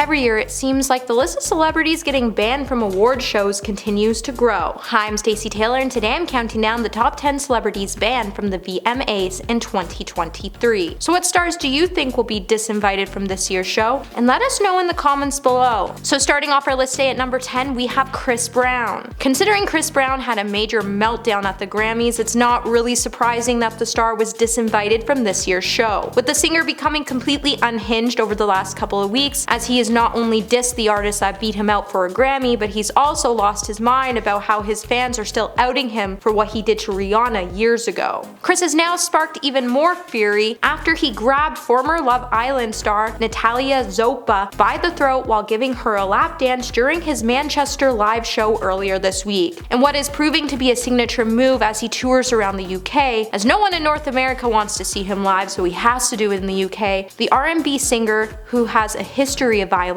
every year it seems like the list of celebrities getting banned from award shows continues to grow. Hi, I'm Stacey Taylor and today I'm counting down the top 10 celebrities banned from the VMAs in 2023. So what stars do you think will be disinvited from this year's show? And let us know in the comments below. So starting off our list today at number 10, we have Chris Brown. Considering Chris Brown had a major meltdown at the Grammys, it's not really surprising that the star was disinvited from this year's show, with the singer becoming completely unhinged over the last couple of weeks, as he has not only dissed the artist that beat him out for a Grammy, but he's also lost his mind about how his fans are still outing him for what he did to Rihanna years ago. Chris has now sparked even more fury after he grabbed former Love Island star Natalia Zopa by the throat while giving her a lap dance during his Manchester live show earlier this week, and what is proving to be a signature move as he tours around the UK, as no one in North America wants to see him live, so he has to do it in the UK. The R&B singer, who has a history of violence,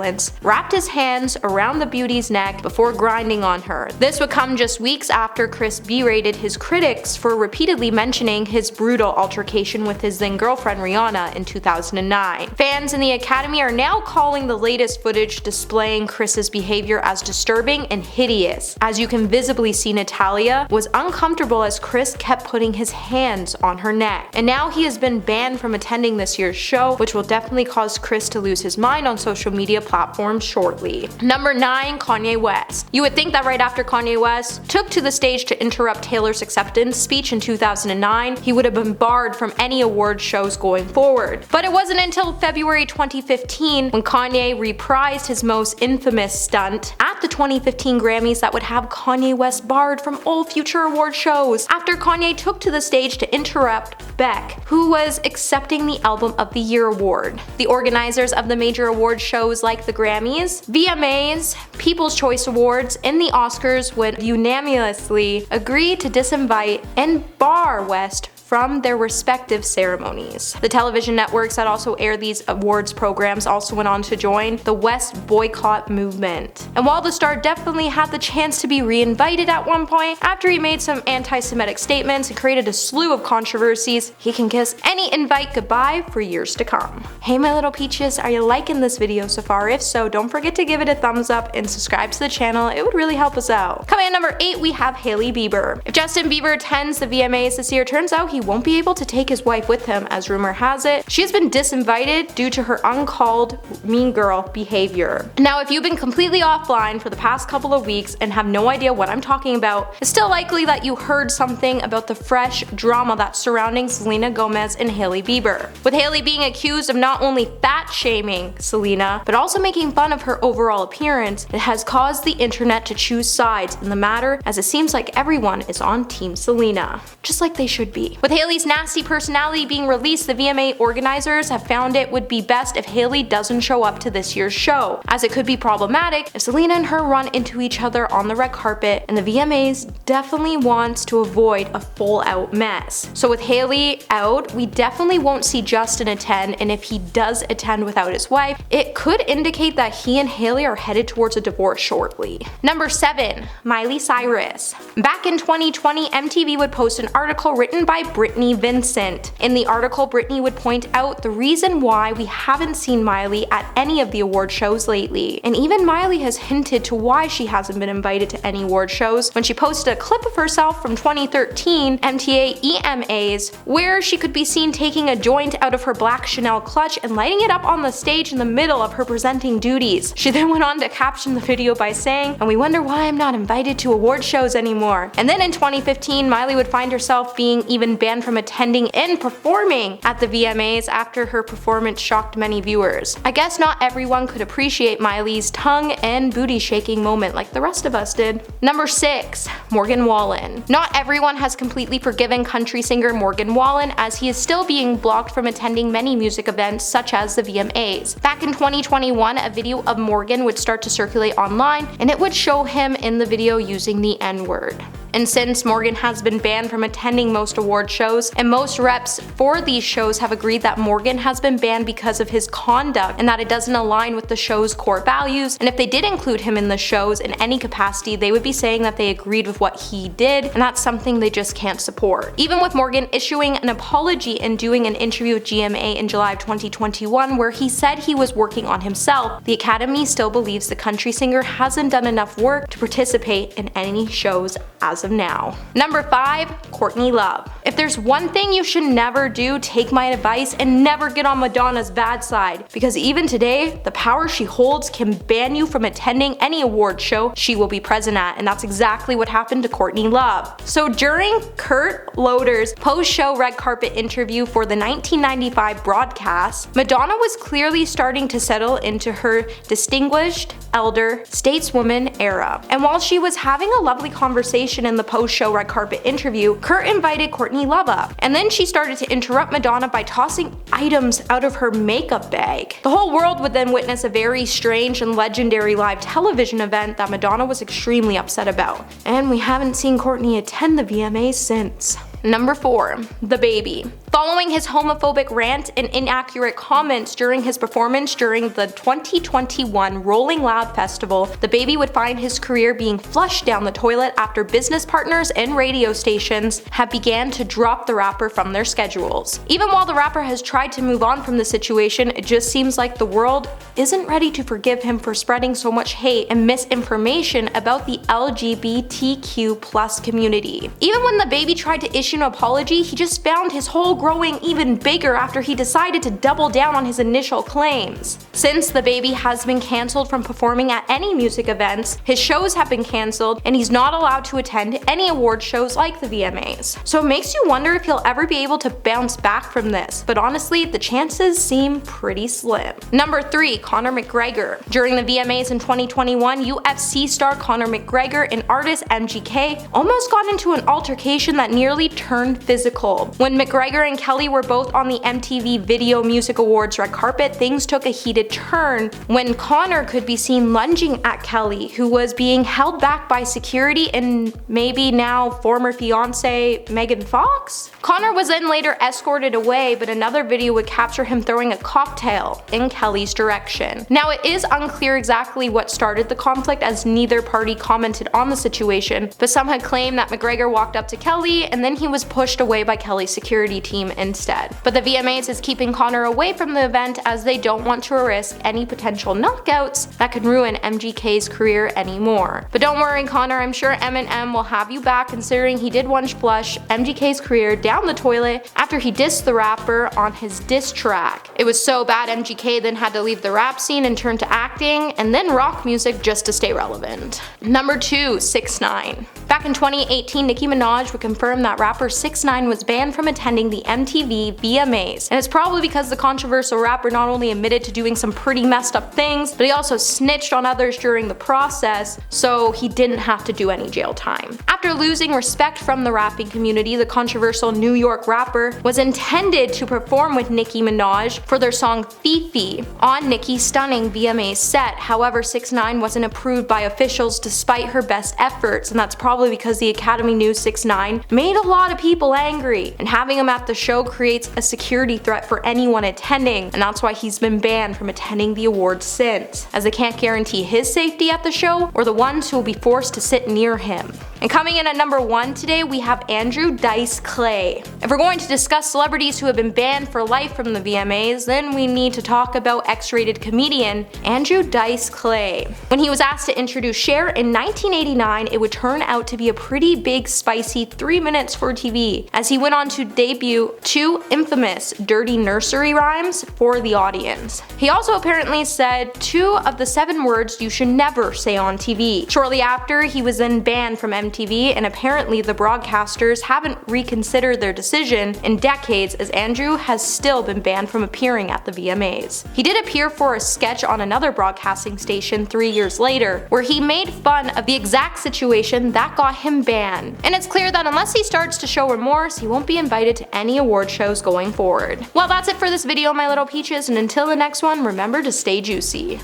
wrapped his hands around the beauty's neck before grinding on her. This would come just weeks after Chris berated his critics for repeatedly mentioning his brutal altercation with his then girlfriend Rihanna in 2009. Fans in the Academy are now calling the latest footage displaying Chris's behavior as disturbing and hideous, as you can visibly see Natalia was uncomfortable as Chris kept putting his hands on her neck. And now he has been banned from attending this year's show, which will definitely cause Chris to lose his mind on social media platforms shortly. Number 9, Kanye West. You would think that right after Kanye West took to the stage to interrupt Taylor's acceptance speech in 2009, he would have been barred from any award shows going forward. But it wasn't until February 2015 when Kanye reprised his most infamous stunt at the 2015 Grammys that would have Kanye West barred from all future award shows, after Kanye took to the stage to interrupt Beck, who was accepting the Album of the Year award. The organizers of the major award shows like the Grammys, VMAs, People's Choice Awards, and the Oscars would unanimously agree to disinvite and bar West from their respective ceremonies. The television networks that also air these awards programs also went on to join the West boycott movement. And while the star definitely had the chance to be reinvited at one point, after he made some anti-Semitic statements and created a slew of controversies, he can kiss any invite goodbye for years to come. Hey my little peaches, are you liking this video so far? If so, don't forget to give it a thumbs up and subscribe to the channel, it would really help us out. Coming at number 8, we have Hailey Bieber. If Justin Bieber attends the VMAs this year, turns out he won't be able to take his wife with him, as rumor has it. She has been disinvited due to her uncalled mean girl behavior. Now, if you've been completely offline for the past couple of weeks and have no idea what I'm talking about, it's still likely that you heard something about the fresh drama that's surrounding Selena Gomez and Hailey Bieber, with Hailey being accused of not only fat shaming Selena, but also making fun of her overall appearance. It has caused the internet to choose sides in the matter, as it seems like everyone is on Team Selena, just like they should be. With Hailey's nasty personality being released, the VMA organizers have found it would be best if Hailey doesn't show up to this year's show, as it could be problematic if Selena and her run into each other on the red carpet, and the VMAs definitely wants to avoid a full-out mess. So with Hailey out, we definitely won't see Justin attend, and if he does attend without his wife, it could indicate that he and Hailey are headed towards a divorce shortly. Number 7, Miley Cyrus. Back in 2020, MTV would post an article written by Brittany Vincent. In the article, Brittany would point out the reason why we haven't seen Miley at any of the award shows lately. And even Miley has hinted to why she hasn't been invited to any award shows when she posted a clip of herself from 2013 MTA EMAs where she could be seen taking a joint out of her black Chanel clutch and lighting it up on the stage in the middle of her presenting duties. She then went on to caption the video by saying, "And we wonder why I'm not invited to award shows anymore." And then in 2015, Miley would find herself being even banned from attending and performing at the VMAs after her performance shocked many viewers. I guess not everyone could appreciate Miley's tongue and booty shaking moment like the rest of us did. Number 6, Morgan Wallen. Not everyone has completely forgiven country singer Morgan Wallen, as he is still being blocked from attending many music events such as the VMAs. Back in 2021, a video of Morgan would start to circulate online, and it would show him in the video using the N-word. And since Morgan has been banned from attending most award shows, and most reps for these shows have agreed that Morgan has been banned because of his conduct and that it doesn't align with the show's core values, and if they did include him in the shows in any capacity, they would be saying that they agreed with what he did, and that's something they just can't support. Even with Morgan issuing an apology and doing an interview with VMA in July of 2021 where he said he was working on himself, the Academy still believes the country singer hasn't done enough work to participate in any shows as of now. Number 5, Courtney Love. If there's one thing you should never do, take my advice and never get on Madonna's bad side, because even today, the power she holds can ban you from attending any award show she will be present at, and that's exactly what happened to Courtney Love. So during Kurt Loder's post-show red carpet interview for the 1995 broadcast, Madonna was clearly starting to settle into her distinguished elder stateswoman era. And while she was having a lovely conversation in the post-show red carpet interview, Kurt invited Courtney Love up, and then she started to interrupt Madonna by tossing items out of her makeup bag. The whole world would then witness a very strange and legendary live television event that Madonna was extremely upset about. And we haven't seen Courtney attend the VMAs since. Number 4, DaBaby. Following his homophobic rant and inaccurate comments during his performance during the 2021 Rolling Loud Festival, DaBaby would find his career being flushed down the toilet after business partners and radio stations have began to drop the rapper from their schedules. Even while the rapper has tried to move on from the situation, it just seems like the world isn't ready to forgive him for spreading so much hate and misinformation about the LGBTQ+ community. Even when DaBaby tried to issue an apology, he just found his hole growing even bigger after he decided to double down on his initial claims. Since DaBaby has been cancelled from performing at any music events, his shows have been cancelled, and he's not allowed to attend any award shows like the VMAs. So it makes you wonder if he'll ever be able to bounce back from this, but honestly, the chances seem pretty slim. Number 3, Conor McGregor. During the VMAs in 2021, UFC star Conor McGregor and artist MGK almost got into an altercation that nearly turned physical. When McGregor and Kelly were both on the MTV Video Music Awards red carpet, things took a heated turn when Conor could be seen lunging at Kelly, who was being held back by security and maybe now former fiance Megan Fox. Conor was then later escorted away, but another video would capture him throwing a cocktail in Kelly's direction. Now it is unclear exactly what started the conflict, as neither party commented on the situation, but some had claimed that McGregor walked up to Kelly and then he was pushed away by Kelly's security team instead. But the VMAs is keeping Conor away from the event as they don't want to risk any potential knockouts that could ruin MGK's career anymore. But don't worry, Conor, I'm sure Eminem will have you back, considering he did once flush MGK's career down the toilet after he dissed the rapper on his diss track. It was so bad MGK then had to leave the rap scene and turn to acting and then rock music just to stay relevant. Number 2, 6ix9ine. Back in 2018, Nicki Minaj would confirm that rapper 6ix9ine was banned from attending the MTV VMAs, and it's probably because the controversial rapper not only admitted to doing some pretty messed up things, but he also snitched on others during the process, so he didn't have to do any jail time. After losing respect from the rapping community, the controversial New York rapper was intended to perform with Nicki Minaj for their song Fifi on Nicki's stunning VMA set. However, 6ix9ine wasn't approved by officials despite her best efforts, and that's probably because the Academy knew 6ix9ine made a lot of people angry, and having him at the show creates a security threat for anyone attending, and that's why he's been banned from attending the awards since, as they can't guarantee his safety at the show or the ones who will be forced to sit near him. And coming in at number 1 today, we have Andrew Dice Clay. If we're going to discuss celebrities who have been banned for life from the VMAs, then we need to talk about X-rated comedian Andrew Dice Clay. When he was asked to introduce Cher in 1989, it would turn out to be a pretty big spicy 3 minutes for TV, as he went on to debut 2 infamous dirty nursery rhymes for the audience. He also apparently said 2 of the 7 words you should never say on TV. Shortly after, he was then banned from MTV, and apparently the broadcasters haven't reconsidered their decision in decades, as Andrew has still been banned from appearing at the VMAs. He did appear for a sketch on another broadcasting station 3 years later, where he made fun of the exact situation that got him banned. And it's clear that unless he starts to show remorse, he won't be invited to any award shows going forward. Well, that's it for this video, my little peaches, and until the next one, remember to stay juicy.